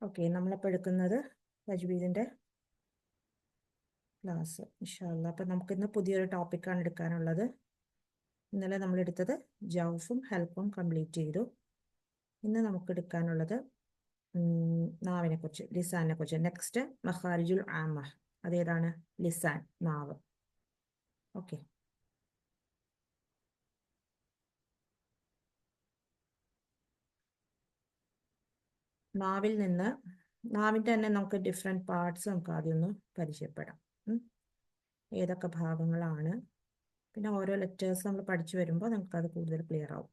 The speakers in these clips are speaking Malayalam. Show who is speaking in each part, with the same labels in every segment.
Speaker 1: ഓക്കെ, നമ്മളിപ്പോൾ എടുക്കുന്നത് തജ്വീദിൻ്റെ ക്ലാസ് ഇൻഷാ അല്ലാ. അപ്പം നമുക്കിന്ന് പുതിയൊരു ടോപ്പിക്കാണ് എടുക്കാനുള്ളത്. ഇന്നലെ നമ്മളെടുത്തത് ജൗഫും ഹെൽപ്പും കംപ്ലീറ്റ് ചെയ്തു. ഇന്ന് നമുക്ക് എടുക്കാനുള്ളത് നാവിനെ കുറിച്ച്, ലിസാനെ കുറിച്ച്. നെക്സ്റ്റ് മഖാരിജുൽ ആമ, അതേതാണ്? ലിസാൻ, നാവ്. ഓക്കെ, നാവിൻ്റെ തന്നെ നമുക്ക് ഡിഫറെൻറ്റ് പാർട്സ് നമുക്ക് ആദ്യം ഒന്ന് പരിചയപ്പെടാം. ഏതൊക്കെ ഭാഗങ്ങളാണ്, പിന്നെ ഓരോ ലെറ്റേഴ്സ് നമ്മൾ പഠിച്ചു വരുമ്പോൾ നമുക്കത് കൂടുതൽ ക്ലിയർ ആവും.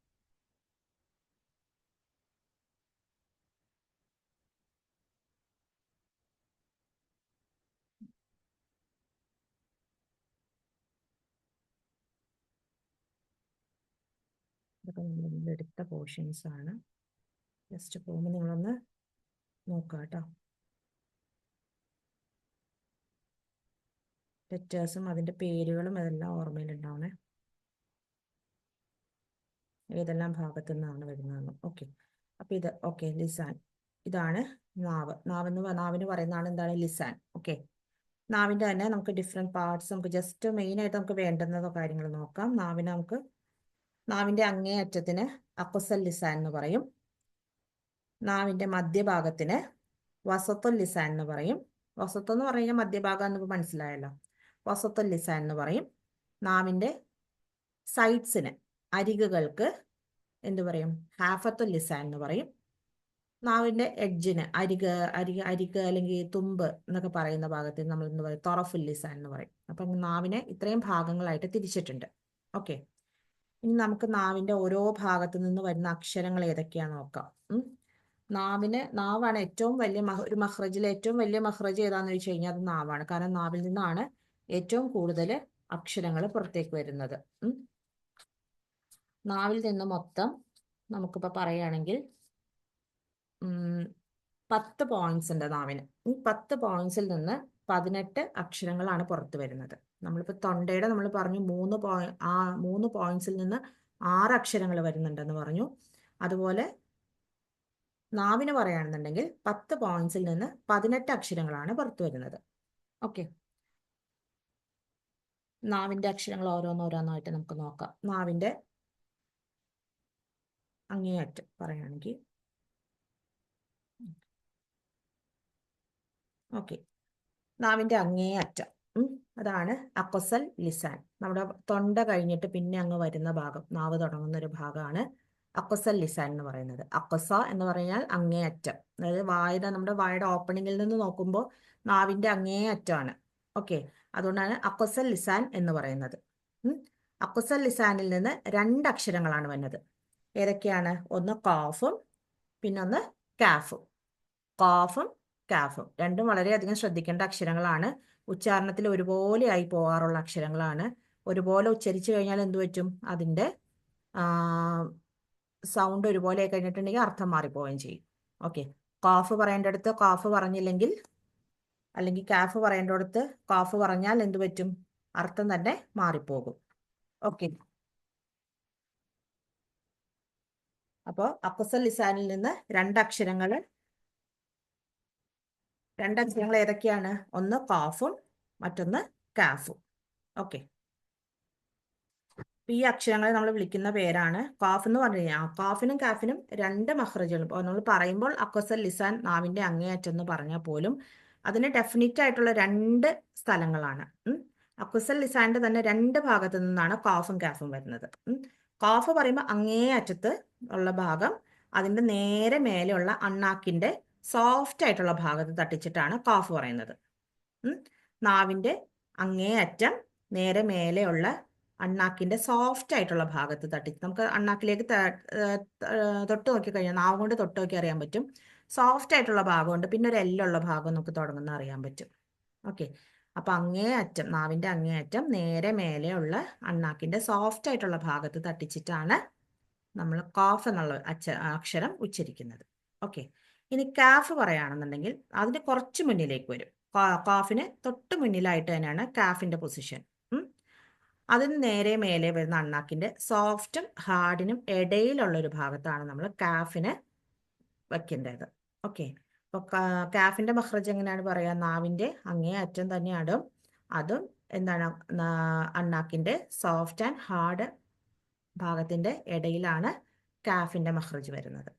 Speaker 1: ഇതൊക്കെ നമ്മൾ എടുത്ത പോർഷൻസ് ആണ്. ജസ്റ്റ് പോകുമ്പോൾ നിങ്ങളൊന്ന് നോക്കുക കേട്ടോ. ലെറ്റേഴ്സും അതിൻ്റെ പേരുകളും അതെല്ലാം ഓർമ്മയിലുണ്ടാവണേ, ഏതെല്ലാം ഭാഗത്തു നിന്നാണ് വരുന്നതെന്ന്. ഓക്കെ, അപ്പോൾ ഇത് ഓക്കെ, ലിസാൻ. ഇതാണ് നാവ്. നാവിന് പറയുന്നതാണ് എന്താണ്? ലിസാൻ. ഓക്കെ, നാവിൻ്റെ തന്നെ നമുക്ക് ഡിഫറെൻറ്റ് പാർട്സ്, നമുക്ക് ജസ്റ്റ് മെയിനായിട്ട് നമുക്ക് വേണ്ടുന്നതോ കാര്യങ്ങൾ നോക്കാം. നാവിൻ്റെ അങ്ങേ അറ്റത്തിന് അഖ്സൽ ലിസാൻ എന്ന് പറയും. നാവിൻ്റെ മധ്യഭാഗത്തിന് വസത്തുൽ ലിസാൻ എന്ന് പറയും. വസത്ത് എന്ന് പറഞ്ഞു കഴിഞ്ഞാൽ മധ്യഭാഗം എന്ന് മനസ്സിലായല്ലോ. വസത്തുൽ ലിസാൻ എന്ന് പറയും. നാവിൻ്റെ സൈഡ്സിന്, അരികുകൾക്ക് എന്ത് പറയും? ഹാഫത്തുൽ ലിസാൻ എന്ന് പറയും. നാവിൻ്റെ എഡ്ജിന്, അരിക് അല്ലെങ്കിൽ തുമ്പ് എന്നൊക്കെ പറയുന്ന ഭാഗത്ത് നമ്മൾ എന്ത് പറയും? തൊറഫുൽ ലിസാൻ എന്ന് പറയും. അപ്പം നാവിനെ ഇത്രയും ഭാഗങ്ങളായിട്ട് തിരിച്ചിട്ടുണ്ട്. ഓക്കെ, ഇനി നമുക്ക് നാവിൻ്റെ ഓരോ ഭാഗത്തു നിന്ന് വരുന്ന അക്ഷരങ്ങൾ ഏതൊക്കെയാണെന്ന് നോക്കാം. നാവാണ് ഏറ്റവും വലിയ ഒരു മഖ്റജിലെ ഏറ്റവും വലിയ മഖ്റജ് ഏതാണെന്ന് ചോദിച്ചു കഴിഞ്ഞാൽ അത് നാവാണ്. കാരണം നാവിൽ നിന്നാണ് ഏറ്റവും കൂടുതൽ അക്ഷരങ്ങൾ പുറത്തേക്ക് വരുന്നത്. നാവിൽ നിന്ന് മൊത്തം നമുക്കിപ്പോൾ പറയുകയാണെങ്കിൽ 10 പോയിന്റ്സ് ഉണ്ട് നാവിന്. ഈ 10 പോയിന്റ്സിൽ നിന്ന് 18 അക്ഷരങ്ങളാണ് പുറത്ത് വരുന്നത്. നമ്മളിപ്പോൾ തൊണ്ടയുടെ നമ്മൾ പറഞ്ഞു 3 പോയിന്റ്സിൽ നിന്ന് 6 അക്ഷരങ്ങൾ വരുന്നുണ്ടെന്ന് പറഞ്ഞു. അതുപോലെ നാവിന് പറയുകയാണെന്നുണ്ടെങ്കിൽ 10 പോയിന്റ്സിൽ നിന്ന് 18 അക്ഷരങ്ങളാണ് പുറത്തു വരുന്നത്. ഓക്കെ, നാവിൻ്റെ അക്ഷരങ്ങൾ ഓരോന്നോരോന്നായിട്ട് നമുക്ക് നോക്കാം. നാവിൻ്റെ അങ്ങേയറ്റം പറയുകയാണെങ്കിൽ ഓക്കെ, നാവിൻ്റെ അങ്ങേയറ്റം അതാണ് അഖ്സൽ ലിസാൻ. നമ്മുടെ തൊണ്ട കഴിഞ്ഞിട്ട് പിന്നെ അങ്ങ് വരുന്ന ഭാഗം, നാവ് തുടങ്ങുന്ന ഒരു ഭാഗമാണ് അഖ്സൽ ലിസാൻ എന്ന് പറയുന്നത്. അഖ്സ എന്ന് പറഞ്ഞാൽ അങ്ങേയറ്റം, അതായത് നമ്മുടെ വായുടെ ഓപ്പണിങ്ങിൽ നിന്ന് നോക്കുമ്പോൾ നാവിൻ്റെ അങ്ങേയറ്റമാണ്. ഓക്കെ, അതുകൊണ്ടാണ് അഖ്സൽ ലിസാൻ എന്ന് പറയുന്നത്. അഖ്സൽ ലിസാനിൽ നിന്ന് 2 അക്ഷരങ്ങളാണ് വന്നത്. ഏതൊക്കെയാണ്? ഒന്ന് ഖാഫും പിന്നൊന്ന് കാഫും. ഖാഫും കാഫും രണ്ടും വളരെയധികം ശ്രദ്ധിക്കേണ്ട അക്ഷരങ്ങളാണ്. ഉച്ചാരണത്തിൽ ഒരുപോലെ ആയി പോകാറുള്ള അക്ഷരങ്ങളാണ്. ഒരുപോലെ ഉച്ചരിച്ചു കഴിഞ്ഞാൽ എന്തു പറ്റും? അതിൻ്റെ സൗണ്ട് ഒരുപോലെ ആയി കഴിഞ്ഞിട്ടുണ്ടെങ്കിൽ അർത്ഥം മാറിപ്പോവുകയും ചെയ്യും. ഓക്കെ, ഖാഫ് പറയേണ്ടടുത്ത് ഖാഫ് പറഞ്ഞില്ലെങ്കിൽ, അല്ലെങ്കിൽ കാഫ് പറയേണ്ടടുത്ത് ഖാഫ് പറഞ്ഞാൽ എന്തു പറ്റും? അർത്ഥം തന്നെ മാറിപ്പോകും. ഓക്കെ, അപ്പോൾ അഖ്സൽ ലിസാനിൽ നിന്ന് 2 അക്ഷരങ്ങൾ ഏതൊക്കെയാണ്? ഒന്ന് ഖാഫും മറ്റൊന്ന് കാഫും. ഓക്കെ, ഈ അക്ഷരങ്ങളെ നമ്മൾ വിളിക്കുന്ന പേരാണ് ഖാഫ് എന്ന് പറഞ്ഞു കഴിഞ്ഞാൽ. ഖാഫിനും കാഫിനും 2 മഖ്റജുകളും. നമ്മൾ പറയുമ്പോൾ അഖ്സൽ ലിസാൻ നാവിൻ്റെ അങ്ങേയറ്റം എന്ന് പറഞ്ഞാൽ പോലും അതിന് ഡെഫിനിറ്റ് ആയിട്ടുള്ള 2 സ്ഥലങ്ങളാണ്. അഖ്സൽ ലിസാന്റെ തന്നെ 2 ഭാഗത്തു നിന്നാണ് ഖാഫും കാഫും വരുന്നത്. ഖാഫ് പറയുമ്പോൾ അങ്ങേ അറ്റത്ത് ഉള്ള ഭാഗം, അതിൻ്റെ നേരെ മേലെയുള്ള അണ്ണാക്കിൻ്റെ സോഫ്റ്റ് ആയിട്ടുള്ള ഭാഗത്ത് തട്ടിച്ചിട്ടാണ് ഖാഫ് പറയുന്നത്. നാവിൻ്റെ അങ്ങേ അറ്റം നേരെ മേലെയുള്ള അണ്ണാക്കിൻ്റെ സോഫ്റ്റ് ആയിട്ടുള്ള ഭാഗത്ത് തട്ടി, നമുക്ക് അണ്ണാക്കിലേക്ക് തൊട്ട് നോക്കിക്കഴിഞ്ഞാൽ, നാവ് കൊണ്ട് തൊട്ട് നോക്കി അറിയാൻ പറ്റും. സോഫ്റ്റ് ആയിട്ടുള്ള ഭാഗമുണ്ട്, പിന്നെ ഒരു എല്ലുള്ള ഭാഗം നമുക്ക് തുടങ്ങുന്ന അറിയാൻ പറ്റും. ഓക്കെ, അപ്പം അങ്ങേ അറ്റം, നാവിൻ്റെ അങ്ങേ അറ്റം നേരെ മേലെയുള്ള അണ്ണാക്കിൻ്റെ സോഫ്റ്റ് ആയിട്ടുള്ള ഭാഗത്ത് തട്ടിച്ചിട്ടാണ് നമ്മൾ ഖാഫ് എന്നുള്ള അക്ഷരം ഉച്ചരിക്കുന്നത്. ഓക്കെ, ഇനി കാഫ് പറയുകയാണെന്നുണ്ടെങ്കിൽ അതിന് കുറച്ച് മുന്നിലേക്ക് വരും. ഖാഫിന് തൊട്ട് മുന്നിലായിട്ട് തന്നെയാണ് കാഫിൻ്റെ പൊസിഷൻ. അതിന് നേരെ മേലെ വരുന്ന അണ്ണാക്കിൻ്റെ സോഫ്റ്റും ഹാർഡിനും ഇടയിലുള്ള ഒരു ഭാഗത്താണ് നമ്മൾ കാഫിന് വെക്കേണ്ടത്. ഓക്കെ, ഇപ്പൊ കാഫിന്റെ മഖ്റജ് എങ്ങനെയാണ് പറയാ? നാവിന്റെ അങ്ങേ അറ്റം തന്നെയാണ്. അതും എന്താണ് അണ്ണാക്കിന്റെ സോഫ്റ്റ് ആൻഡ് ഹാർഡ് ഭാഗത്തിന്റെ ഇടയിലാണ് കാഫിന്റെ മഖ്റജ് വരുന്നത്.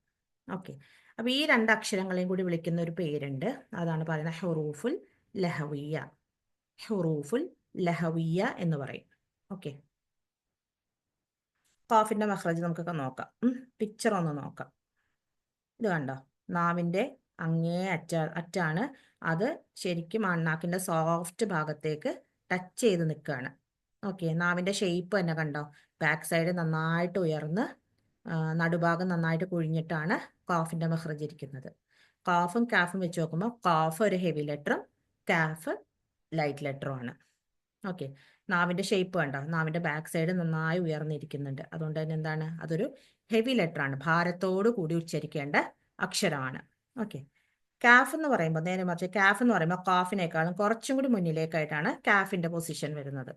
Speaker 1: ഓക്കെ. അപ്പൊ ഈ രണ്ട് അക്ഷരങ്ങളെയും കൂടി വിളിക്കുന്ന ഒരു പേരുണ്ട്. അതാണ് പറയുന്നത് ഹുറൂഫുൽ ലഹവിയ. ഹുറൂഫുൽ ലഹവിയ എന്ന് പറയും. ഓക്കെ. ഖാഫിന്റെ മഖ്റജ് നമുക്കൊക്കെ നോക്കാം. പിക്ചർ ഒന്ന് നോക്കാം. ഇത് കണ്ടോ? നാവിന്റെ അങ്ങേ അറ്റാണ്. അത് ശരിക്കും അണ്ണാക്കിന്റെ സോഫ്റ്റ് ഭാഗത്തേക്ക് ടച്ച് ചെയ്ത് നിൽക്കുകയാണ്. ഓക്കെ. നാവിന്റെ ഷേപ്പ് തന്നെ കണ്ടോ? ബാക്ക് സൈഡ് നന്നായിട്ട് ഉയർന്ന് നടുഭാഗം നന്നായിട്ട് കുഴിഞ്ഞിട്ടാണ് ഖാഫിന്റെ മഖ്റജ് ഇരിക്കുന്നത്. ഖാഫും കാഫും വെച്ച് നോക്കുമ്പോൾ ഖാഫ് ഒരു ഹെവി ലെറ്ററും കാഫ് ലൈറ്റ് ലെറ്ററും ആണ്. ഓക്കെ. നാവിന്റെ ഷേപ്പ് കണ്ടോ? നാവിന്റെ ബാക്ക് സൈഡ് നന്നായി ഉയർന്നിരിക്കുന്നുണ്ട്. അതുകൊണ്ട് തന്നെ എന്താണ്? അതൊരു ഹെവി ലെറ്റർ ആണ്. ഭാരത്തോടു കൂടി ഉച്ചരിക്കേണ്ട അക്ഷരമാണ്. ഓക്കെ. കാഫ് എന്ന് പറയുമ്പോൾ നേരെ മറിച്ച് കാഫ് എന്ന് പറയുമ്പോൾ കാഫിനേക്കാളും കുറച്ചും കൂടി മുന്നിലേക്കായിട്ടാണ് കാഫിന്റെ പൊസിഷൻ വരുന്നത്.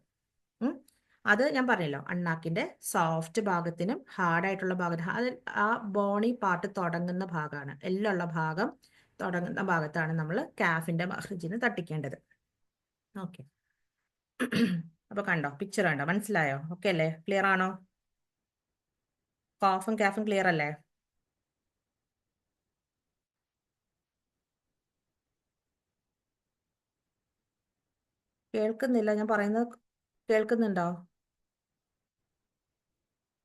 Speaker 1: അത് ഞാൻ പറഞ്ഞല്ലോ, അണ്ണാക്കിന്റെ സോഫ്റ്റ് ഭാഗത്തിനും ഹാർഡായിട്ടുള്ള ഭാഗത്തിനും, അത് ആ ബോണി പാർട്ട് തുടങ്ങുന്ന ഭാഗമാണ്. എല്ലുള്ള ഭാഗം തുടങ്ങുന്ന ഭാഗത്താണ് നമ്മൾ കാഫിന്റെ മഖ്റജിന് തട്ടിക്കേണ്ടത്. ഓക്കെ. അപ്പൊ കണ്ടോ? പിക്ചർ കണ്ടോ? മനസ്സിലായോ? ഓക്കെ അല്ലേ? ക്ലിയർ ആണോ? കാഫും കാഫും ക്ലിയർ അല്ലേ? കേൾക്കുന്നില്ല ഞാൻ പറയുന്നത്. കേൾക്കുന്നുണ്ടോ?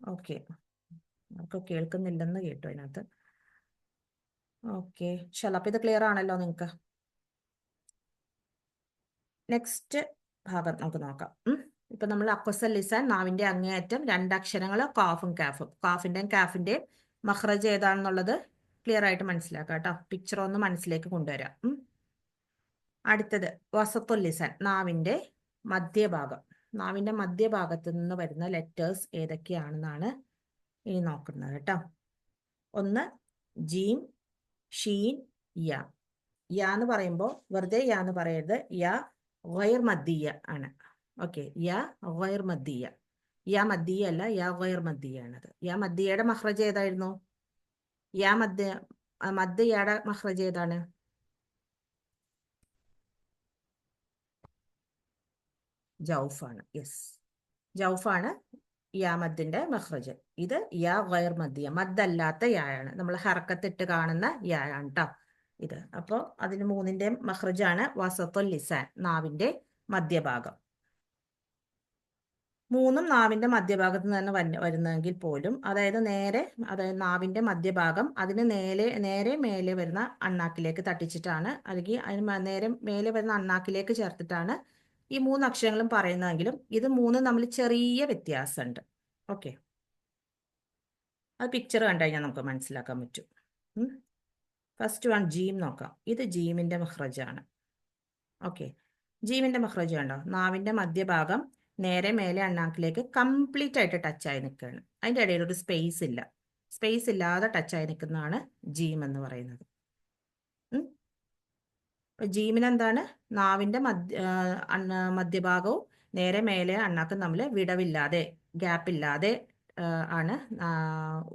Speaker 1: ഓക്കെ. നമുക്ക് കേൾക്കുന്നില്ലെന്ന് കേട്ടു അതിനകത്ത്. ഓക്കെ. അപ്പൊ ഇത് ക്ലിയർ ആണല്ലോ നിങ്ങൾക്ക്? നെക്സ്റ്റ് ഭാഗം നമുക്ക് നോക്കാം. ഇപ്പൊ നമ്മൾ അക്വസൽ ലിസാൻ, നാവിന്റെ അങ്ങേയറ്റം രണ്ടക്ഷരങ്ങൾ കാഫും കാഫും. കാഫിന്റെയും കാഫിന്റെയും മഖ്റജ് ഏതാണെന്നുള്ളത് ക്ലിയർ ആയിട്ട് മനസ്സിലാക്കാം കേട്ടോ. പിക്ചർ ഒന്ന് മനസ്സിലേക്ക് കൊണ്ടുവരാം. അടുത്തത് വസത്തുൽ ലിസാൻ, നാവിന്റെ മധ്യഭാഗം. നാവിന്റെ മധ്യഭാഗത്ത് നിന്ന് വരുന്ന ലെറ്റേഴ്സ് ഏതൊക്കെയാണെന്നാണ് ഇനി നോക്കുന്നത് കേട്ടോ. ഒന്ന് ജീം, ഷീൻ, യ. യ എന്ന് പറയുമ്പോൾ വെറുതെ യ എന്ന് പറയരുത്. യ ഗൈർ മദ്ദിയ ആണ്. ഓക്കെ. യ ഗൈർ മദ്ദിയ. യ മദ്ദിയ അല്ല, യ ഗൈർ മദ്ദിയ ആണത്. യ മദ്ദിയയുടെ മഖ്റജ് ഏതായിരുന്നു? യ മദ്ദിയയുടെ മഖ്റജ് ഏതാണ്? ജൗഫാണ്. യെസ്, ജൗഫാണ് യാ മദ്ദിന്റെ മഖ്റജ്. ഇത് യാ ഗൈർ മദ്ദിയ, മദ്ദല്ലാത്ത യായാണ്. നമ്മൾ ഹർക്കത്തിട്ട് കാണുന്ന യായാണ് കേട്ടോ ഇത്. അപ്പോൾ അതിന് മൂന്നിന്റെ മഖ്റജാണ് വസത്തുൽ ലിസാൻ, നാവിന്റെ മധ്യഭാഗം. മൂന്നും നാവിന്റെ മധ്യഭാഗത്ത് നിന്ന് തന്നെ വരുന്നെങ്കിൽ പോലും, അതായത് നാവിന്റെ മധ്യഭാഗം അതിന് നേരെ മേലെ വരുന്ന അണ്ണാക്കിലേക്ക് തട്ടിച്ചിട്ടാണ്, അല്ലെങ്കിൽ അതിന് നേരെ മേലെ വരുന്ന അണ്ണാക്കിലേക്ക് ചേർത്തിട്ടാണ് ഈ മൂന്ന് അക്ഷരങ്ങളും പറയുന്നതെങ്കിലും ഇത് മൂന്നും തമ്മിൽ ചെറിയ വ്യത്യാസമുണ്ട്. ഓക്കെ. അത് പിക്ചർ കണ്ടു കഴിഞ്ഞാൽ നമുക്ക് മനസ്സിലാക്കാൻ പറ്റും. ഫസ്റ്റ് വൺ ജീം നോക്കാം. ഇത് ജീമിന്റെ മഖ്റജാണ്. ഓക്കെ. ജീമിന്റെ മഖ്റജ് കണ്ടോ? നാവിന്റെ മധ്യഭാഗം നേരെ മേലെ അണ്ണാക്കിലേക്ക് കംപ്ലീറ്റ് ആയിട്ട് ടച്ചായി നിൽക്കുകയാണ്. അതിൻ്റെ ഇടയിൽ ഒരു സ്പേസ് ഇല്ല. സ്പേസ് ഇല്ലാതെ ടച്ചായി നിൽക്കുന്നതാണ് ജീം എന്ന് പറയുന്നത്. ജീമിന് എന്താണ്? നാവിന്റെ മധ്യഭാഗവും നേരെ മേലെ അണ്ണാക്കും തമ്മിൽ വിടവില്ലാതെ, ഗ്യാപ്പില്ലാതെ ആണ്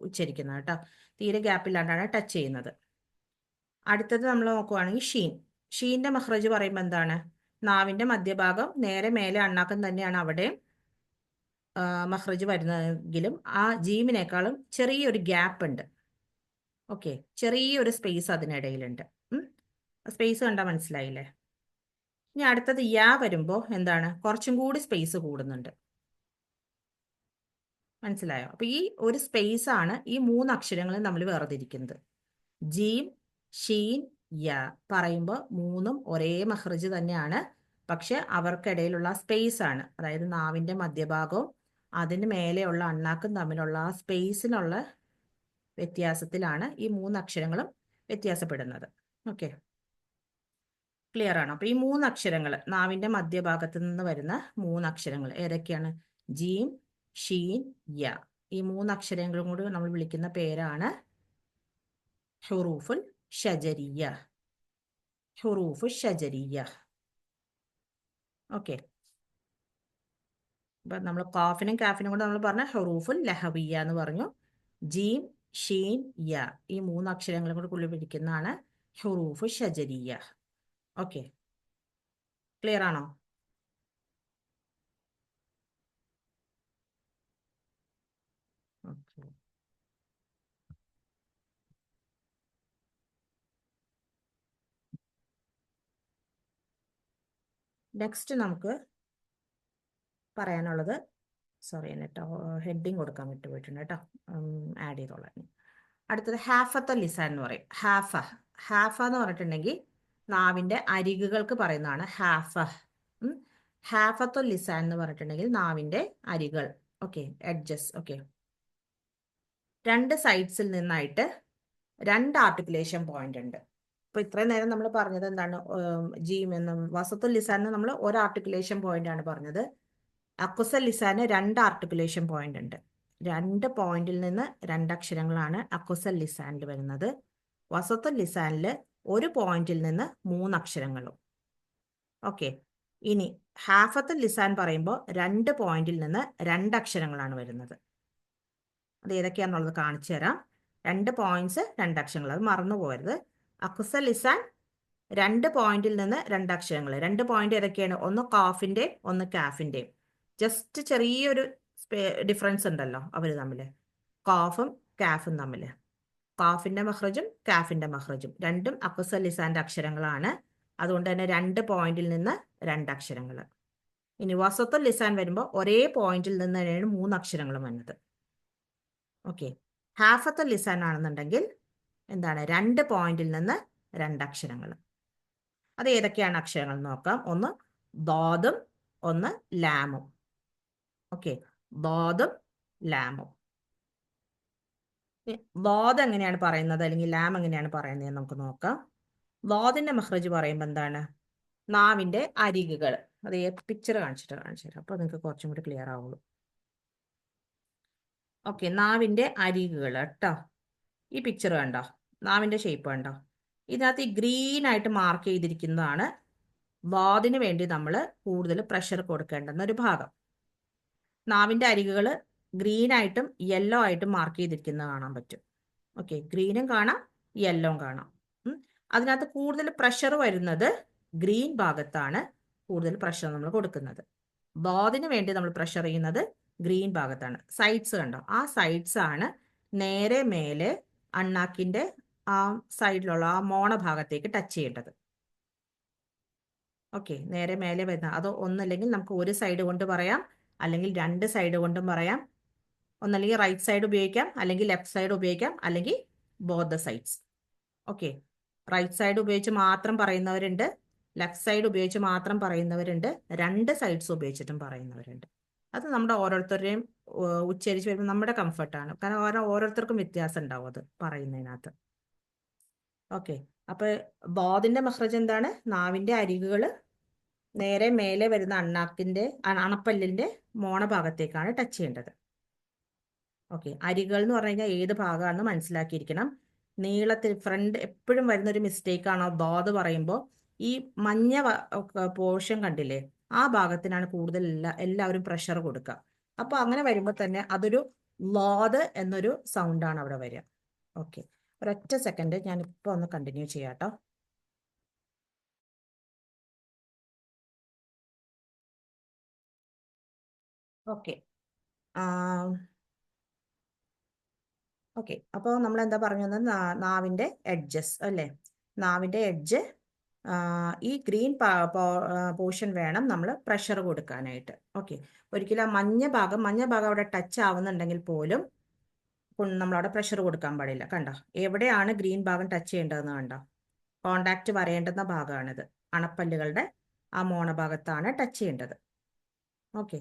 Speaker 1: ഉച്ചരിക്കുന്നത് കേട്ടോ. തീരെ ഗ്യാപ്പില്ലാണ്ടാണ് ടച്ച് ചെയ്യുന്നത്. അടുത്തത് നമ്മൾ നോക്കുവാണെങ്കിൽ ഷീൻ. ഷീന്റെ മഖ്റജ് പറയുമ്പോൾ എന്താണ്? നാവിന്റെ മധ്യഭാഗം നേരെ മേലെ അണ്ണാക്കം തന്നെയാണ് അവിടെ മഖ്റജ് വരുന്നതെങ്കിലും ആ ജീമിനേക്കാളും ചെറിയൊരു ഗ്യാപ്പ് ഉണ്ട്. ഓക്കെ. ചെറിയൊരു സ്പേസ് അതിനിടയിലുണ്ട്. സ്പേസ് കണ്ടാൽ മനസ്സിലായില്ലേ? ഇനി അടുത്തത് യാ വരുമ്പോൾ എന്താണ്? കുറച്ചും കൂടി സ്പേസ് കൂടുന്നുണ്ട്. മനസ്സിലായോ? അപ്പൊ ഈ ഒരു സ്പേസ് ആണ് ഈ മൂന്ന് അക്ഷരങ്ങളും നമ്മൾ വേർതിരിക്കുന്നത്. ജീം, ഷീൻ, യ പറയുമ്പോൾ മൂന്നും ഒരേ മഖ്റജ് തന്നെയാണ്. പക്ഷെ അവർക്കിടയിലുള്ള സ്പേസ് ആണ്, അതായത് നാവിന്റെ മധ്യഭാഗവും അതിന് മേലെയുള്ള അണ്ണാക്കും തമ്മിലുള്ള ആ സ്പേസിനുള്ള വ്യത്യാസത്തിലാണ് ഈ മൂന്ന് അക്ഷരങ്ങളും വ്യത്യാസപ്പെടുന്നത്. ഓക്കെ. ക്ലിയർ ആണോ? അപ്പൊ ഈ മൂന്ന് അക്ഷരങ്ങൾ, നാവിന്റെ മധ്യഭാഗത്ത് നിന്ന് വരുന്ന മൂന്ന് അക്ഷരങ്ങൾ ഏതൊക്കെയാണ്? ജീം, ഷീൻ, യ. ഈ മൂന്ന് അക്ഷരങ്ങളും കൂടി നമ്മൾ വിളിക്കുന്ന പേരാണ് ഹുറൂഫുൽ ഷജരിയ. ഹുറൂഫു ഷജരിയ. ഓക്കെ. അപ്പൊ നമ്മൾ ഖാഫിനും കാഫിനും കൂടെ നമ്മൾ പറഞ്ഞ ഹുറൂഫുൽ ലഹവിയ എന്ന് പറഞ്ഞു. ജീം, ഷീൻ, യ ഈ മൂന്ന് അക്ഷരങ്ങളും കൂടി വിളിക്കുന്നതാണ് ഹുറൂഫ് ഷജരിയ. ഓക്കെ, ക്ലിയർ ആണോ? ഓക്കെ. നെക്സ്റ്റ് നമുക്ക് പറയാനുള്ളത്, സോറി കേട്ടോ, ഹെഡിങ് കൊടുക്കാൻ വിട്ടുപോയിട്ടുണ്ട് കേട്ടോ, ആഡ് ചെയ്തോളാം. അടുത്തത് ഹാഫത്ത ലിസാൻ എന്ന് പറയും. ഹാഫ എന്ന് പറഞ്ഞിട്ടുണ്ടെങ്കിൽ നാവിന്റെ അരികുകൾക്ക് പറയുന്നതാണ് ഹാഫ. ഹാഫത്ത ലിസാൻ എന്ന് പറഞ്ഞിട്ടുണ്ടെങ്കിൽ നാവിന്റെ അരികൾ. Okay, edges. ഓക്കെ, രണ്ട് സൈഡ്സിൽ നിന്നായിട്ട് രണ്ട് ആർട്ടിക്കുലേഷൻ പോയിന്റ് ഉണ്ട്. ഇപ്പൊ ഇത്രയും നേരം നമ്മൾ പറഞ്ഞത് എന്താണ്? ജീം എന്നും വസത്തുൽ ലിസാൻ നമ്മൾ ഒരു ആർട്ടിക്കുലേഷൻ പോയിന്റ് ആണ് പറഞ്ഞത്. അക്കുസൽ ലിസാന് രണ്ട് ആർട്ടിക്കുലേഷൻ പോയിന്റ് ഉണ്ട്. രണ്ട് പോയിന്റിൽ നിന്ന് രണ്ടക്ഷരങ്ങളാണ് അക്കുസൽ ലിസാനിൽ വരുന്നത്. വസത്തുൽ ലിസാനിൽ ഒരു പോയിന്റിൽ നിന്ന് മൂന്നക്ഷരങ്ങളും. ഓക്കെ, ഇനി ഹാഫത്തുൽ ലിസാൻ പറയുമ്പോൾ രണ്ട് പോയിന്റിൽ നിന്ന് രണ്ടക്ഷരങ്ങളാണ് വരുന്നത്. അത് ഏതൊക്കെയാണെന്നുള്ളത് കാണിച്ചു തരാം. രണ്ട് പോയിന്റ്സ്, രണ്ടക്ഷരങ്ങൾ, അത് മറന്നു പോകരുത്. അക്കുസൽ ലിസാൻ രണ്ട് പോയിന്റിൽ നിന്ന് രണ്ടക്ഷരങ്ങൾ. രണ്ട് പോയിന്റ് ഏതൊക്കെയാണ്? ഒന്ന് കാഫിന്റെയും ഒന്ന് കാഫിന്റെയും. ജസ്റ്റ് ചെറിയൊരു ഡിഫറൻസ് ഉണ്ടല്ലോ അവർ തമ്മിൽ, കാഫും കാഫും തമ്മിൽ. കാഫിന്റെ മഖ്റജും കാഫിന്റെ മഖ്റജും രണ്ടും അക്കുസൽ ലിസാന്റെ അക്ഷരങ്ങളാണ്. അതുകൊണ്ട് തന്നെ രണ്ട് പോയിന്റിൽ നിന്ന് രണ്ടക്ഷരങ്ങൾ. ഇനി വസത്തുൽ ലിസാൻ വരുമ്പോൾ ഒരേ പോയിന്റിൽ നിന്ന് തന്നെയാണ് മൂന്നക്ഷരങ്ങളും വന്നത്. ഓക്കെ, ഹാഫത്തുൽ ലിസാൻ ആണെന്നുണ്ടെങ്കിൽ എന്താണ്? രണ്ട് പോയിന്റിൽ നിന്ന് രണ്ടക്ഷരങ്ങൾ. അത് ഏതൊക്കെയാണ് അക്ഷരങ്ങൾ നോക്കാം. ഒന്ന് ദാദും ഒന്ന് ലാമും. ഓക്കെ, ദാദും ലാമും. ദാദ് എങ്ങനെയാണ് പറയുന്നത് അല്ലെങ്കിൽ ലാം എങ്ങനെയാണ് പറയുന്നത് നമുക്ക് നോക്കാം. ദാദിന്റെ മഖ്റജ് പറയുമ്പോൾ എന്താണ്? നാവിന്റെ അരികുകൾ. അത് പിക്ചർ കാണിച്ചു തരാം, അപ്പൊ നിങ്ങൾക്ക് കുറച്ചും കൂടി ക്ലിയർ ആവുള്ളൂ. ഓക്കെ, നാവിന്റെ അരികുകൾ കേട്ടോ. ഈ പിക്ചർ കണ്ടോ? നാവിന്റെ ഷേപ്പ് കണ്ടോ? ഇതിനകത്ത് ഈ ഗ്രീൻ ആയിട്ട് മാർക്ക് ചെയ്തിരിക്കുന്നതാണ് വാദിന് വേണ്ടി നമ്മൾ കൂടുതൽ പ്രഷർ കൊടുക്കേണ്ടുന്ന ഒരു ഭാഗം. നാവിന്റെ അരികുകൾ ഗ്രീൻ ആയിട്ടും യെല്ലോ ആയിട്ടും മാർക്ക് ചെയ്തിരിക്കുന്നത് കാണാൻ പറ്റും. ഓക്കെ, ഗ്രീനും കാണാം, യെല്ലോയും കാണാം. അതിനകത്ത് കൂടുതൽ പ്രഷർ വരുന്നത് ഗ്രീൻ ഭാഗത്താണ്. കൂടുതൽ പ്രഷർ നമ്മൾ കൊടുക്കുന്നത് വാദിന് വേണ്ടി നമ്മൾ പ്രഷർ ചെയ്യുന്നത് ഗ്രീൻ ഭാഗത്താണ്. സൈഡ്സ് കണ്ടോ? ആ സൈഡ്സ് ആണ് നേരെ മേലെ അണ്ണാക്കിന്റെ ആ സൈഡിലുള്ള ആ മോണ ഭാഗത്തേക്ക് ടച്ച് ചെയ്യേണ്ടത്. ഓക്കെ, നേരെ മേലെ വരുന്ന അത് ഒന്നല്ലെങ്കിൽ നമുക്ക് ഒരു സൈഡ് കൊണ്ട് പറയാം, അല്ലെങ്കിൽ രണ്ട് സൈഡ് കൊണ്ടും പറയാം. ഒന്നല്ലെങ്കിൽ റൈറ്റ് സൈഡ് ഉപയോഗിക്കാം, അല്ലെങ്കിൽ ലെഫ്റ്റ് സൈഡ് ഉപയോഗിക്കാം, അല്ലെങ്കിൽ both the sides. Okay, right side ഉപയോഗിച്ച് മാത്രം പറയുന്നവരുണ്ട്, ലെഫ്റ്റ് സൈഡ് ഉപയോഗിച്ച് മാത്രം പറയുന്നവരുണ്ട്, രണ്ട് സൈഡ്സ് ഉപയോഗിച്ചിട്ടും പറയുന്നവരുണ്ട്. അത് നമ്മുടെ ഓരോരുത്തരുടെയും ഉച്ചരിച്ച് വരുമ്പോൾ നമ്മുടെ കംഫർട്ടാണ്. കാരണം ഓരോരുത്തർക്കും വ്യത്യാസം ഉണ്ടാവും അത് പറയുന്നതിനകത്ത്. ഓക്കെ, അപ്പൊ ബോദിന്റെ മഖ്റജ് എന്താണ്? നാവിന്റെ അരികുകൾ നേരെ മേലെ വരുന്ന അണ്ണാക്കിന്റെ അണപ്പല്ലിന്റെ മോണ ഭാഗത്തേക്കാണ് ടച്ച് ചെയ്യേണ്ടത്. ഓക്കെ, അരികുകൾ എന്ന് പറഞ്ഞു കഴിഞ്ഞാൽ ഏത് ഭാഗമാണെന്ന് മനസ്സിലാക്കിയിരിക്കണം. നീളത്തിൽ ഫ്രണ്ട് എപ്പോഴും വരുന്ന ഒരു മിസ്റ്റേക്ക് ആണോ ബോധ് പറയുമ്പോൾ ഈ മഞ്ഞ പോർഷൻ കണ്ടില്ലേ, ആ ഭാഗത്തിനാണ് കൂടുതൽ എല്ലാവരും പ്രഷർ കൊടുക്കുക. അപ്പൊ അങ്ങനെ വരുമ്പോൾ തന്നെ അതൊരു ലോദ് എന്നൊരു സൗണ്ടാണ് അവിടെ വരിക. ഓക്കെ, ഒരൊറ്റ സെക്കൻഡ് ഞാൻ ഇപ്പൊ ഒന്ന് കണ്ടിന്യൂ ചെയ്യാട്ടോ. ഓക്കെ, ഓക്കെ, അപ്പോൾ നമ്മൾ എന്താ പറഞ്ഞു വന്നത്? നാവിന്റെ എഡ്ജസ് അല്ലേ? നാവിന്റെ എഡ്ജ്, ഈ ഗ്രീൻ പോർഷൻ വേണം നമ്മൾ പ്രഷർ കൊടുക്കാനായിട്ട്. ഓക്കെ, ഒരിക്കലും ആ മഞ്ഞ ഭാഗം അവിടെ ടച്ച് ആവുന്നുണ്ടെങ്കിൽ പോലും നമ്മളവിടെ പ്രഷർ കൊടുക്കാൻ പാടില്ല. കണ്ടോ എവിടെയാണ് ഗ്രീൻ ഭാഗം ടച്ച് ചെയ്യേണ്ടതെന്ന് കണ്ടോ? കോണ്ടാക്ട് വരേണ്ടുന്ന ഭാഗമാണിത്. അണപ്പല്ലുകളുടെ ആ മോണ ഭാഗത്താണ് ടച്ച് ചെയ്യേണ്ടത്. ഓക്കെ,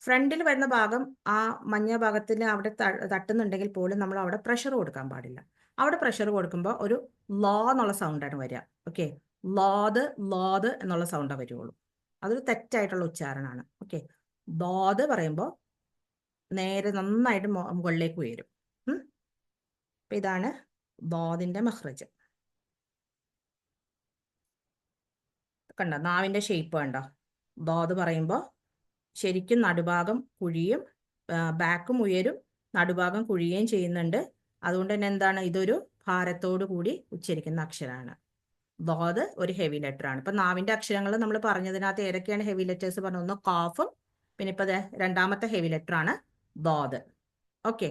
Speaker 1: ഫ്രണ്ടിൽ വരുന്ന ഭാഗം ആ മഞ്ഞ ഭാഗത്തിന് അവിടെ തട്ടുന്നുണ്ടെങ്കിൽ പോലും നമ്മൾ അവിടെ പ്രഷർ കൊടുക്കാൻ പാടില്ല. അവിടെ പ്രഷർ കൊടുക്കുമ്പോൾ ഒരു ലോ എന്നുള്ള സൗണ്ടാണ് വരിക. ഓക്കെ, ലോത് ലോത് എന്നുള്ള സൗണ്ടാ വരുള്ളൂ. അതൊരു തെറ്റായിട്ടുള്ള ഉച്ചാരണമാണ്. ഓക്കെ, ലോത് പറയുമ്പോൾ നേരെ നന്നായിട്ട് മുകളിലേക്ക് ഉയരും. അപ്പൊ ഇതാണ് ലോദിന്റെ മഖ്റജ്. കണ്ടോ നാവിന്റെ ഷേപ്പ് കണ്ടോ? ലോത് പറയുമ്പോൾ ശരിക്കും നടുഭാഗം കുഴിയും ബാക്കും ഉയരും, നടുഭാഗം കുഴിയുകയും ചെയ്യുന്നുണ്ട്. അതുകൊണ്ട് തന്നെ എന്താണ്, ഇതൊരു ഭാരത്തോടു കൂടി ഉച്ചരിക്കുന്ന അക്ഷരമാണ്. ദോത് ഒരു ഹെവി ലെറ്റർ ആണ്. ഇപ്പൊ നാവിന്റെ അക്ഷരങ്ങൾ നമ്മൾ പറഞ്ഞതിനകത്ത് ഏതൊക്കെയാണ് ഹെവി ലെറ്റേഴ്സ് പറഞ്ഞു? ഒന്ന് കാഫും, പിന്നെ ഇപ്പൊ രണ്ടാമത്തെ ഹെവി ലെറ്റർ ആണ് ദോത്. ഓക്കെ,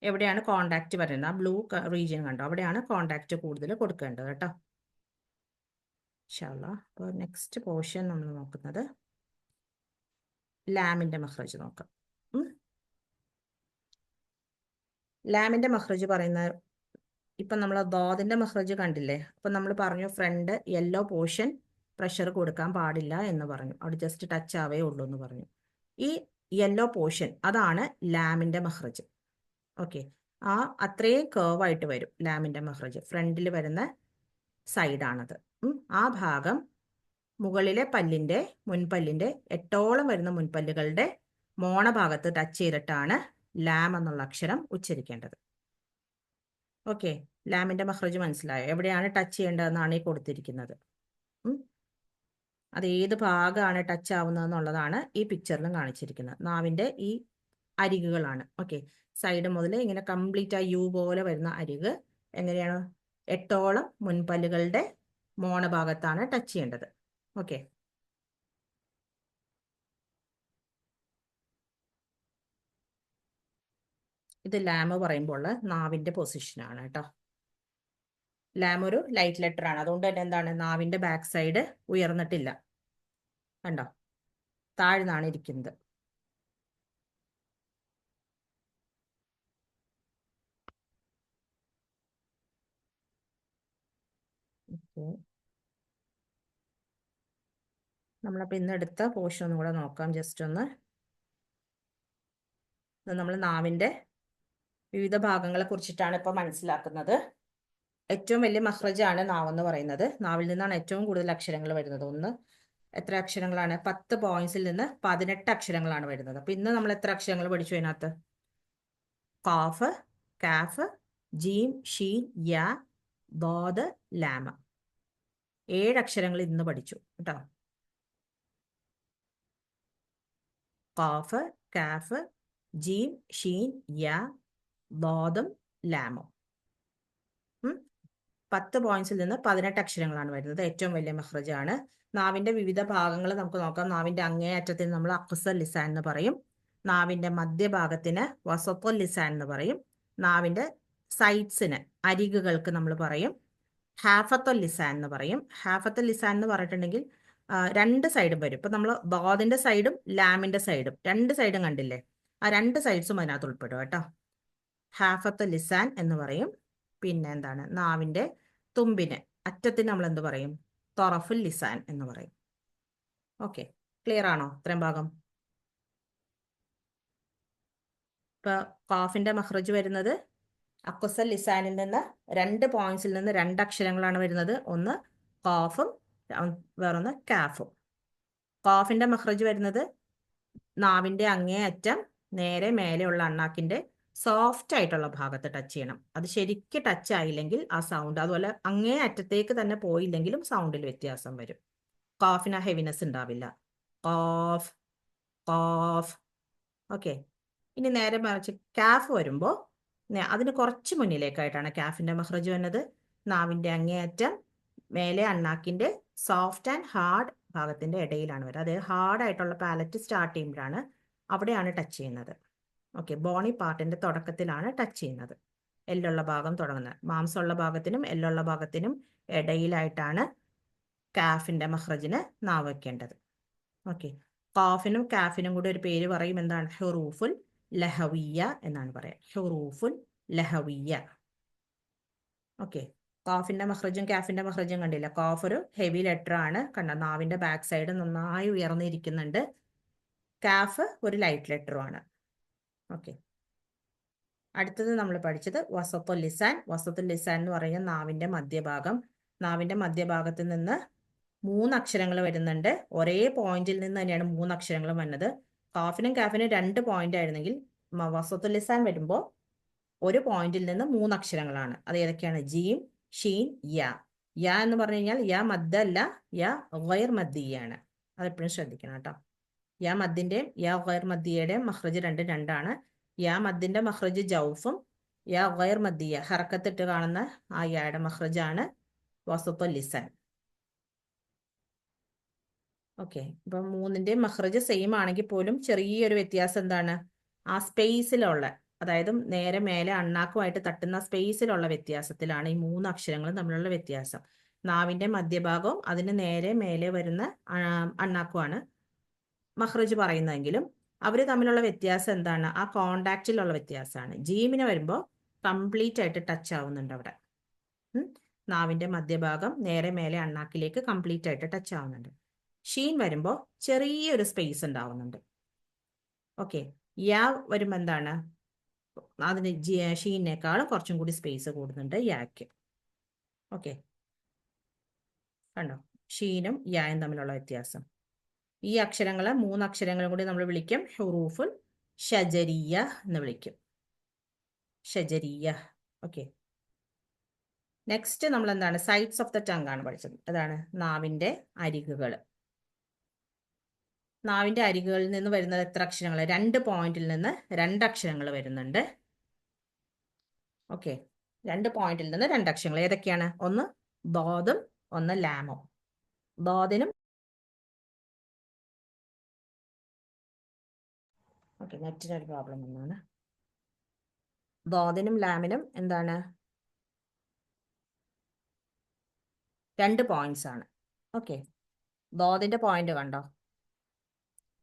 Speaker 1: എവിടെയാണ് കോണ്ടാക്ട് വരുന്നത്? ആ ബ്ലൂ റീജിയൻ കണ്ടോ, അവിടെയാണ് കോണ്ടാക്ട് കൂടുതൽ കൊടുക്കേണ്ടത് കേട്ടോ. ഇൻഷാല്ലാ. അപ്പോൾ നെക്സ്റ്റ് പോർഷൻ നമ്മൾ നോക്കുന്നത് ലാമിന്റെ മഖ്റജ് നോക്കാം. ലാമിന്റെ മഖ്റജ് പറയുന്ന, ഇപ്പം നമ്മൾ ദോദിന്റെ മഖ്റജ് കണ്ടില്ലേ? അപ്പം നമ്മൾ പറഞ്ഞു ഫ്രണ്ട് യെല്ലോ പോർഷൻ പ്രഷർ കൊടുക്കാൻ പാടില്ല എന്ന് പറഞ്ഞു, അവിടെ ജസ്റ്റ് ടച്ച് ആവേ ഉള്ളൂ എന്ന് പറഞ്ഞു. ഈ യെല്ലോ പോർഷൻ അതാണ് ലാമിന്റെ മഖ്റജ്. ഓക്കെ, ആ അത്രയും കേർവ് ആയിട്ട് വരും ലാമിന്റെ മഖ്റജ്, ഫ്രണ്ടിൽ വരുന്ന സൈഡാണത്. ആ ഭാഗം മുകളിലെ പല്ലിന്റെ മുൻപല്ലിന്റെ 8ഓളം വരുന്ന മുൻപല്ലുകളുടെ മോണഭാഗത്ത് ടച്ച് ചെയ്തിട്ടാണ് ലാം എന്നുള്ള അക്ഷരം ഉച്ചരിക്കേണ്ടത്. ഓക്കെ, ലാമിന്റെ മഖ്റജ് മനസ്സിലായോ? എവിടെയാണ് ടച്ച് ചെയ്യേണ്ടതെന്നാണ് ഈ കൊടുത്തിരിക്കുന്നത്. അത് ഏത് ഭാഗമാണ് ടച്ച് ആവുന്നതെന്നുള്ളതാണ് ഈ പിക്ചറിലും കാണിച്ചിരിക്കുന്നത്. നാവിന്റെ ഈ അരികുകളാണ്. ഓക്കെ, സൈഡ് മുതൽ ഇങ്ങനെ കംപ്ലീറ്റ് ആ യു പോലെ വരുന്ന അരിക് എങ്ങനെയാണ് 8ഓളം മുൻപല്ലുകളുടെ മോണഭാഗത്താണ് ടച്ച് ചെയ്യേണ്ടത്. ഓക്കെ, ഇത് ലാം പറയുമ്പോൾ നാവിന്റെ പൊസിഷനാണ് കേട്ടോ. ലാം ഒരു ലൈറ്റ് ലെറ്റർ ആണ്, അതുകൊണ്ട് തന്നെ എന്താണ്, നാവിന്റെ ബാക്ക് സൈഡ് ഉയർന്നിട്ടില്ല, കണ്ടോ, താഴ്ന്നാണ് ഇരിക്കുന്നത്. നമ്മളപ്പോൾ ഇന്ന് എടുത്ത പോർഷൻ ഒന്നും കൂടെ നോക്കാം. ജസ്റ്റ് ഒന്ന്, നമ്മൾ നാവിന്റെ വിവിധ ഭാഗങ്ങളെ കുറിച്ചിട്ടാണ് ഇപ്പോൾ മനസ്സിലാക്കുന്നത്. ഏറ്റവും വലിയ മഖ്റജാണ് നാവെന്ന് പറയുന്നത്. നാവിൽ നിന്നാണ് ഏറ്റവും കൂടുതൽ അക്ഷരങ്ങൾ വരുന്നത്. എത്ര അക്ഷരങ്ങളാണ്? 10 പോയിന്റ്സിൽ നിന്ന് 18 അക്ഷരങ്ങളാണ് വരുന്നത്. അപ്പൊ ഇന്ന് നമ്മൾ എത്ര അക്ഷരങ്ങൾ പഠിച്ചു അതിനകത്ത്? കാഫ്, കാഫ്, ജീം, ഷീൻ, യാ, ദോദ്, ലാമ. 7 അക്ഷരങ്ങൾ ഇന്ന് പഠിച്ചു കേട്ടോ. കാഫ്, കാഫ്, ജീം, ഷീൻ, യാ, ദോദും ലാമും. 10 പോയിന്റ്സിൽ നിന്ന് 18 അക്ഷരങ്ങളാണ് വരുന്നത്. ഏറ്റവും വലിയ മഖ്റജാണ്. നാവിന്റെ വിവിധ ഭാഗങ്ങൾ നമുക്ക് നോക്കാം. നാവിന്റെ അങ്ങേ അറ്റത്തിന് നമ്മൾ അഖ്സൽ ലിസാൻ എന്ന് പറയും. നാവിന്റെ മധ്യഭാഗത്തിന് വസത്തുൽ ലിസാൻ എന്ന് പറയും. നാവിന്റെ സൈഡ്സിന്, അരികുകൾക്ക് നമ്മൾ പറയും ഹാഫത്തുൽ ലിസാൻ എന്ന് പറയും. ഹാഫത്തുൽ ലിസാൻ എന്ന് പറഞ്ഞിട്ടുണ്ടെങ്കിൽ രണ്ട് സൈഡും വരും. ഇപ്പൊ നമ്മൾ ദോദിന്റെ സൈഡും ലാമിന്റെ സൈഡും, രണ്ട് സൈഡും കണ്ടില്ലേ? ആ രണ്ട് സൈഡ്സും അതിനകത്ത് ഉൾപ്പെടും കേട്ടോ. ഹാഫത്തുൽ ലിസാൻ എന്ന് പറയും. പിന്നെ എന്താണ്, നാവിന്റെ തുമ്പിന് അറ്റത്തിന് നമ്മൾ എന്ത് പറയും? തൊറഫുൽ ലിസാൻ എന്ന് പറയും. ഓക്കെ, ക്ലിയർ ആണോ ഇത്രയും ഭാഗം? ഇപ്പൊ കാഫിന്റെ മഖ്റജ് വരുന്നത് അഖ്സൽ ലിസാനിൽ നിന്ന് 2 പോയിന്റ്സിൽ നിന്ന് 2 അക്ഷരങ്ങളാണ് വരുന്നത്. ഒന്ന് കാഫും വേറൊന്ന് കാഫും. കാഫിന്റെ മഖ്റജ് വരുന്നത് നാവിന്റെ അങ്ങേ അറ്റം നേരെ മേലെയുള്ള അണ്ണാക്കിന്റെ സോഫ്റ്റ് ആയിട്ടുള്ള ഭാഗത്ത് ടച്ച് ചെയ്യണം. അത് ശരിക്ക് ടച്ച് ആയില്ലെങ്കിൽ ആ സൗണ്ട്, അതുപോലെ അങ്ങേ അറ്റത്തേക്ക് തന്നെ പോയില്ലെങ്കിലും സൗണ്ടിൽ വ്യത്യാസം വരും. കാഫിന് ഹെവിനെസ് ഉണ്ടാവില്ല. Calf, calf. ഓക്കെ, ഇനി നേരെ മറിച്ച് കാഫ് വരുമ്പോൾ അതിന് കുറച്ച് മുന്നിലേക്കായിട്ടാണ് കാഫിന്റെ മഖ്റജ് വന്നത്. നാവിന്റെ അങ്ങേയറ്റം മേലെ അണ്ണാക്കിന്റെ സോഫ്റ്റ് ആൻഡ് ഹാർഡ് ഭാഗത്തിന്റെ ഇടയിലാണ് വരുന്നത്. അതായത് ഹാർഡ് ആയിട്ടുള്ള പാലറ്റ് സ്റ്റാർട്ട് ചെയ്യുമ്പോഴാണ് അവിടെയാണ് ടച്ച് ചെയ്യുന്നത്. ഓക്കെ, ബോണി പാർട്ടിന്റെ തുടക്കത്തിലാണ് ടച്ച് ചെയ്യുന്നത്. എല്ലുള്ള ഭാഗം തുടങ്ങുന്നത്. മാംസമുള്ള ഭാഗത്തിനും എല്ലുള്ള ഭാഗത്തിനും ഇടയിലായിട്ടാണ് കാഫിന്റെ മഖ്റജിന് നാവ് വെക്കേണ്ടത്. ഓക്കെ, കാഫിനും കാഫിനും കൂടി ഒരു പേര് പറയും, എന്താണ്? ഹുറൂഫുൽ ലഹവിയ എന്നാണ് പറയാം. ഹുറൂഫുൽ ലഹവിയ. ഓക്കെ, കാഫിന്റെ മഖ്റജും കാഫിന്റെ മഖ്റജും കണ്ടില്ല? കാഫ് ഒരു ഹെവി ലെറ്റർ ആണ്, കണ്ട, നാവിന്റെ ബാക്ക് സൈഡ് നന്നായി ഉയർന്നിരിക്കുന്നുണ്ട്. കാഫ് ഒരു ലൈറ്റ് ലെറ്ററുമാണ്. ഓക്കെ, അടുത്തത് നമ്മൾ പഠിച്ചത് വസത്തുൽ ലിസാൻ. വസത്തുൽ ലിസാൻ എന്ന് പറയുന്നത് നാവിന്റെ മധ്യഭാഗം. നാവിന്റെ മധ്യഭാഗത്ത് നിന്ന് 3 അക്ഷരങ്ങൾ വരുന്നുണ്ട്. ഒരേ പോയിന്റിൽ നിന്ന് തന്നെയാണ് 3 അക്ഷരങ്ങളും വന്നത്. കാഫിനും കാഫിനും 2 പോയിന്റ് ആയിരുന്നെങ്കിൽ വസത്തുൽ ലിസാൻ വരുമ്പോൾ ഒരു പോയിന്റിൽ നിന്ന് 3 അക്ഷരങ്ങളാണ്. അത് ഏതൊക്കെയാണ്? ജീം, ഷീൻ, യാ. യാ എന്ന് പറഞ്ഞു കഴിഞ്ഞാൽ യാ മദ്ദ അല്ല, യാ ഗൈർ മദ്ദിയാണ്. അതെപ്പോഴും ശ്രദ്ധിക്കണം കേട്ടോ. യാ മദ്ദിന്റെയും യാ ഗൈർ മദ്ദിയുടെയും മഖ്റജ് രണ്ടും രണ്ടാണ്. യാ മദ്ദിന്റെ മഖ്റജ് ജൗഫും, യാ ഗൈർ മദ്ദിയ ഹറക്കത്തിട്ട് കാണുന്ന ആ യായുടെ മഖ്റജാണ് വസത്തുൽ ലിസാൻ. ഓക്കെ, ഇപ്പം മൂന്നിന്റെയും മഖ്റജ് സെയിം ആണെങ്കിൽ പോലും ചെറിയൊരു വ്യത്യാസം എന്താണ്? ആ സ്പേസിലുള്ള, അതായത് നേരെ മേലെ അണ്ണാക്കുമായിട്ട് തട്ടുന്ന സ്പേസിലുള്ള വ്യത്യാസത്തിലാണ് ഈ മൂന്ന് അക്ഷരങ്ങളും തമ്മിലുള്ള വ്യത്യാസം. നാവിന്റെ മധ്യഭാഗവും അതിന് നേരെ മേലെ വരുന്ന അണ്ണാക്കുമാണ് മഖ്റജ് പറയുന്നതെങ്കിലും അവർ തമ്മിലുള്ള വ്യത്യാസം എന്താണ്? ആ കോണ്ടാക്റ്റിലുള്ള വ്യത്യാസമാണ്. ജീമിന് വരുമ്പോൾ കംപ്ലീറ്റ് ആയിട്ട് ടച്ച് ആവുന്നുണ്ട് അവിടെ. നാവിന്റെ മധ്യഭാഗം നേരെ മേലെ അണ്ണാക്കിലേക്ക് കംപ്ലീറ്റ് ആയിട്ട് ടച്ച് ആവുന്നുണ്ട്. ഷീൻ വരുമ്പോൾ ചെറിയൊരു സ്പേസ് ഉണ്ടാവുന്നുണ്ട്. ഓക്കെ, യാ വരുമ്പോൾ എന്താണ്? അതിന് ഷീനേക്കാളും കുറച്ചും കൂടി സ്പേസ് കൂടുന്നുണ്ട് യാക്ക്. ഓക്കെ, കണ്ടോ ഷീനും യായും തമ്മിലുള്ള വ്യത്യാസം. ഈ അക്ഷരങ്ങളെ മൂന്ന് അക്ഷരങ്ങളും കൂടി നമ്മൾ വിളിക്കും ഹുറൂഫുൽ ഷജരിയ എന്ന് വിളിക്കും. ഷജരിയ. ഓക്കെ, നെക്സ്റ്റ് നമ്മൾ എന്താണ്? സൈഡ്സ് ഓഫ് ദ ടങ് ആണ് പഠിച്ചത്. അതാണ് നാവിന്റെ അരികുകൾ. നാവിന്റെ അരികുകളിൽ നിന്ന് വരുന്നത് എത്ര അക്ഷരങ്ങൾ? 2 പോയിന്റിൽ നിന്ന് 2 അക്ഷരങ്ങൾ വരുന്നുണ്ട്. ഓക്കെ, 2 പോയിന്റിൽ നിന്ന് 2 അക്ഷരങ്ങൾ ഏതൊക്കെയാണ്? ഒന്ന് ദോദും ഒന്ന് ലാമും. ദോദിനും ഓക്കെ, നെറ്റിനൊരു പ്രോബ്ലം ഒന്നാണ്. ദോദിനും ലാമിനും എന്താണ്? 2 പോയിന്റ്സ് ആണ്. ഓക്കെ, ദോദിന്റെ പോയിന്റ് കണ്ടോ?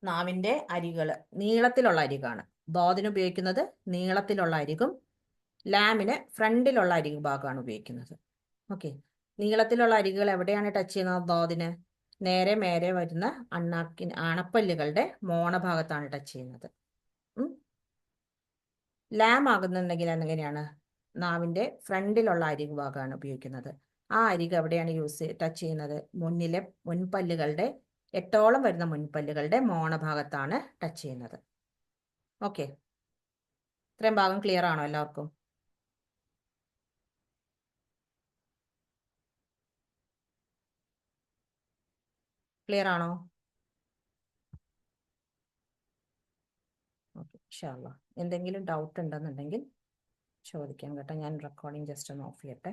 Speaker 1: നാവിന്റെ അരികള് നീളത്തിലുള്ള അരികാണ്. ദോദിന് ഉപയോഗിക്കുന്നത് നീളത്തിലുള്ള അരികും ലാമിന് ഫ്രണ്ടിലുള്ള അരികു ഭാഗമാണ് ഉപയോഗിക്കുന്നത്. ഓക്കെ, നീളത്തിലുള്ള അരികുകൾ എവിടെയാണ് ടച്ച് ചെയ്യുന്നത്? ദോദിന് നേരെ മേലെ വരുന്ന അണപ്പല്ലുകളുടെ മോണഭാഗത്താണ് ടച്ച് ചെയ്യുന്നത്. ലാം ആകുന്നുണ്ടെങ്കിൽ എങ്ങനെയാണ്? നാവിന്റെ ഫ്രണ്ടിലുള്ള അരികു ഭാഗമാണ് ഉപയോഗിക്കുന്നത്. ആ അരിക് എവിടെയാണ് ടച്ച് ചെയ്യുന്നത്? മുൻപല്ലുകളുടെ 8ഓളം വരുന്ന മുൻപല്ലുകളുടെ മോണഭാഗത്താണ് ടച്ച് ചെയ്യുന്നത്. ഓക്കെ, ഇത്രയും ഭാഗം ക്ലിയർ ആണോ എല്ലാവർക്കും? ക്ലിയർ ആണോ? ഓക്കെ, ഇൻഷാ അല്ലാഹ്. എന്തെങ്കിലും ഡൗട്ട് ഉണ്ടെന്നുണ്ടെങ്കിൽ ചോദിക്കാം കേട്ടോ. ഞാൻ റെക്കോർഡിംഗ് ജസ്റ്റ് ഒന്ന് ഓഫ് ചെയ്യട്ടെ.